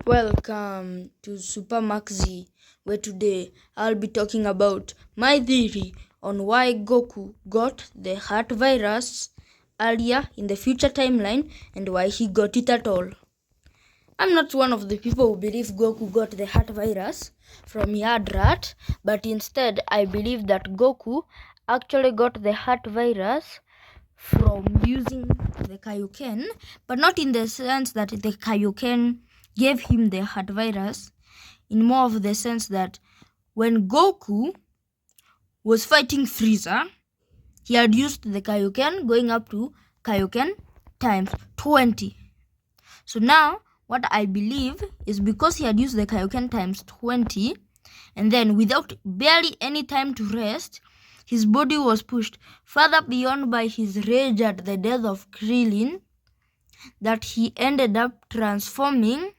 Welcome to Super Maxi, where today I'll be talking about my theory on why Goku got the heart virus earlier in the future timeline and why he got it at all. I'm not one of the people who believe Goku got the heart virus from Yardrat, but instead I believe that Goku actually got the heart virus from using the Kaioken, but not in the sense that the Kaioken gave him the heart virus, in more of the sense that when Goku was fighting Frieza, he had used the Kaioken going up to Kaioken times 20. So now, what I believe is because he had used the Kaioken times 20, and then without barely any time to rest, his body was pushed further beyond by his rage at the death of Krillin, that he ended up transforming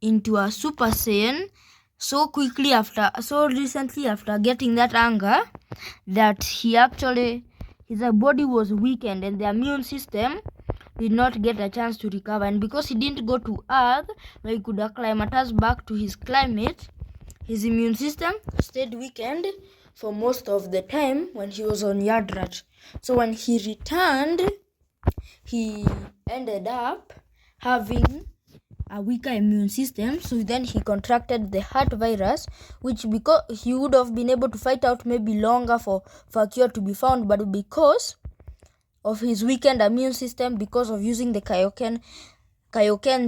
into a Super Saiyan so recently after getting that anger, that his body was weakened and the immune system did not get a chance to recover. And because he didn't go to Earth where he could acclimatize back to his climate, his immune system stayed weakened for most of the time when he was on Yardrat. So when he returned, he ended up having a weaker immune system, so then he contracted the heart virus, which because he would have been able to fight out maybe longer for a cure to be found, but because of his weakened immune system, because of using the Kaioken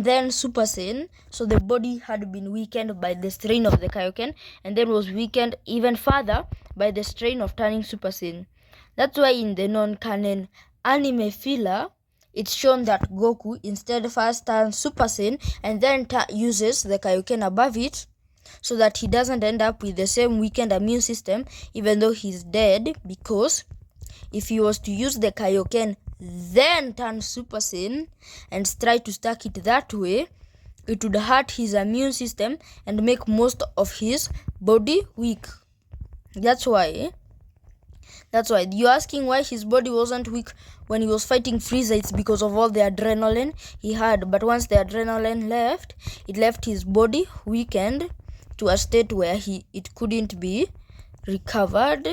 then Super Saiyan, so the body had been weakened by the strain of the Kaioken and then was weakened even further by the strain of turning Super Saiyan. That's why in the non-canon anime filler, it's shown that Goku instead first turns Super Saiyan and then uses the Kaioken above it, so that he doesn't end up with the same weakened immune system even though he's dead, because if he was to use the Kaioken then turn Super Saiyan and try to stack it that way, it would hurt his immune system and make most of his body weak. That's why you're asking why his body wasn't weak when he was fighting Frieza. It's because of all the adrenaline he had, but once the adrenaline left, it left his body weakened to a state where it couldn't be recovered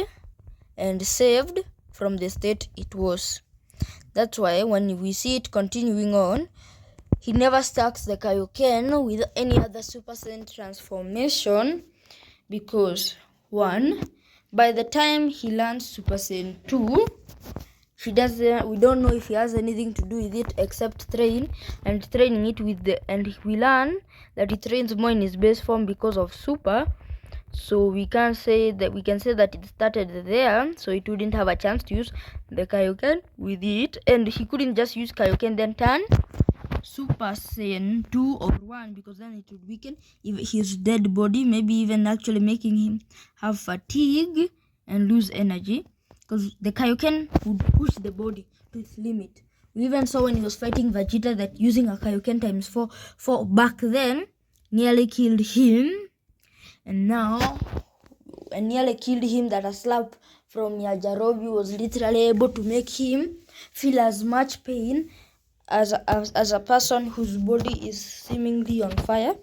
and saved from the state it was. That's why when we see it continuing on, he never stacks the Kaioken with any other Super Saiyan transformation, because one, by the time he learns Super Saiyan 2, we don't know if he has anything to do with it except training it and we learn that he trains more in his base form because of Super. So we can say that it started there, so it wouldn't have a chance to use the Kaioken with it, and he couldn't just use Kaioken then turn Super Saiyan 2 or 1, because then it would weaken his dead body, maybe even actually making him have fatigue and lose energy, because the Kaioken would push the body to its limit. We even saw when he was fighting Vegeta that using a Kaioken times 4 back then nearly killed him, and nearly killed him, that a slap from Yajirobe was literally able to make him feel as much pain as a person whose body is seemingly on fire.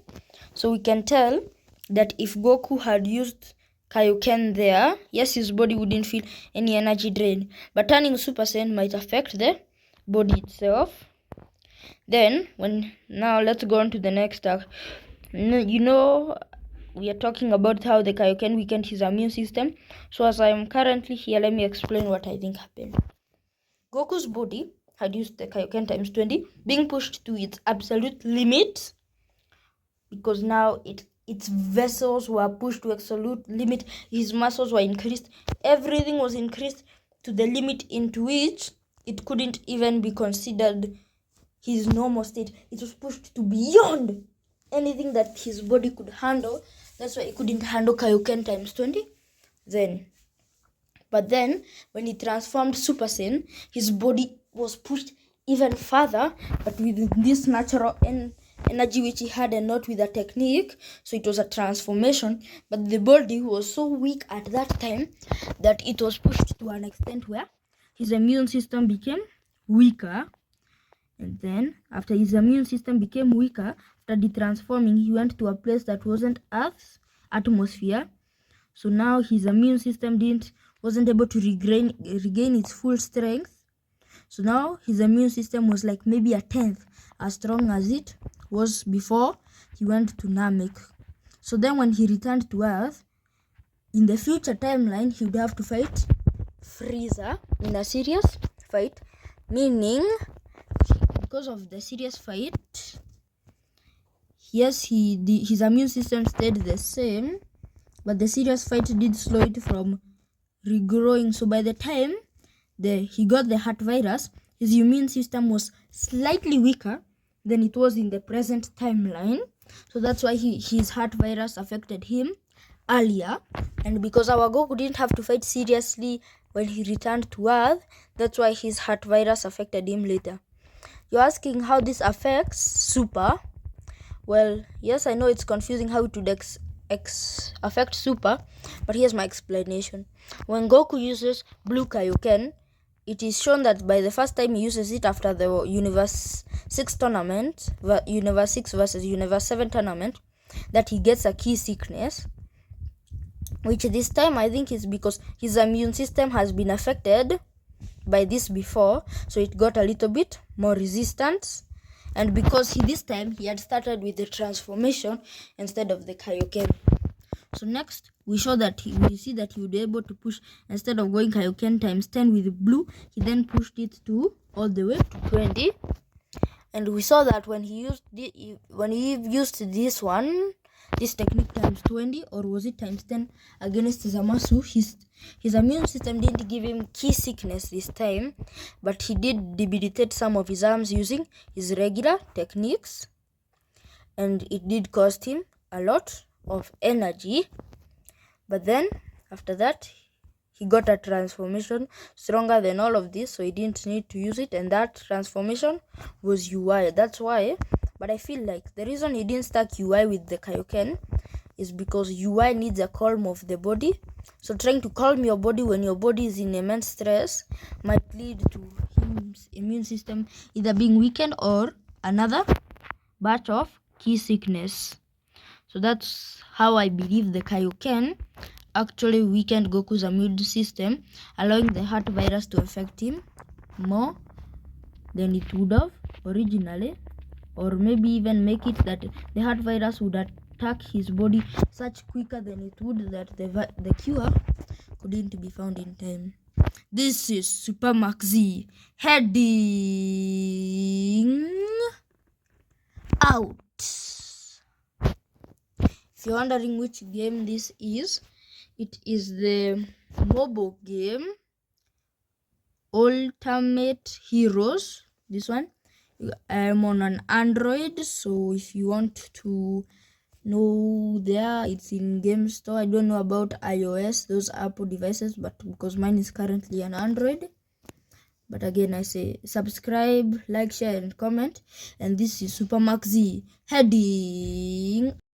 So we can tell that if Goku had used Kaioken there, yes, his body wouldn't feel any energy drain, but turning Super Saiyan might affect the body itself. Then now let's go on to the next arc. We are talking about how the Kaioken weakened his immune system. So as I am currently here, let me explain what I think happened. Goku's body had used the Kaioken times 20, being pushed to its absolute limit, because now its vessels were pushed to absolute limit, his muscles were increased, everything was increased to the limit into which it couldn't even be considered his normal state. It was pushed to beyond anything that his body could handle. That's why he couldn't handle Kaioken times 20 then. But then, when he transformed Super Saiyan, his body was pushed even further, but with this natural energy which he had and not with a technique. So it was a transformation, but the body was so weak at that time that it was pushed to an extent where his immune system became weaker. And then, after his immune system became weaker, after detransforming, he went to a place that wasn't Earth's atmosphere. So now his immune system wasn't able to regain its full strength. So now his immune system was like maybe a tenth as strong as it was before he went to Namek. So then when he returned to Earth, in the future timeline, he would have to fight Frieza in a serious fight, meaning because of the serious fight, yes, his immune system stayed the same, but the serious fight did slow it from regrowing. So by the time he got the heart virus, his immune system was slightly weaker than it was in the present timeline. So that's why his heart virus affected him earlier. And because our Goku didn't have to fight seriously when he returned to Earth, that's why his heart virus affected him later. You're asking how this affects Super. Well, yes, I know it's confusing how it would affect Super, but here's my explanation. When Goku uses Blue Kaioken, it is shown that by the first time he uses it after the Universe 6 tournament, Universe 6 versus Universe 7 tournament, that he gets a key sickness, which this time I think is because his immune system has been affected by this before, so it got a little bit more resistant. And because this time he had started with the transformation instead of the Kaioken. So next, we see that he would be able to push, instead of going Kaioken times 10 with blue, he then pushed it to all the way to 20. And we saw that when he used this technique times 20, or was it times 10 against Zamasu, his immune system didn't give him key sickness this time, but he did debilitate some of his arms using his regular techniques, and it did cost him a lot of energy. But then after that, he got a transformation stronger than all of this, so he didn't need to use it, and that transformation was UI. That's why, but I feel like the reason he didn't stack UI with the Kaioken is because UI needs a calm of the body. So trying to calm your body when your body is in immense stress might lead to his immune system either being weakened or another batch of key sickness. So that's how I believe the Kaioken actually weakened Goku's immune system, allowing the heart virus to affect him more than it would have originally, or maybe even make it that the heart virus would attack his body such quicker than it would that the cure couldn't be found in time. This is Super Max Z heading out. If you're wondering which game this is, it is the mobile game Ultimate Heroes. This one, I'm on an Android, so if you want to know there, it's in Game Store. I don't know about iOS, those Apple devices, but because mine is currently an Android. But again, I say subscribe, like, share, and comment. And this is Super Max Z heading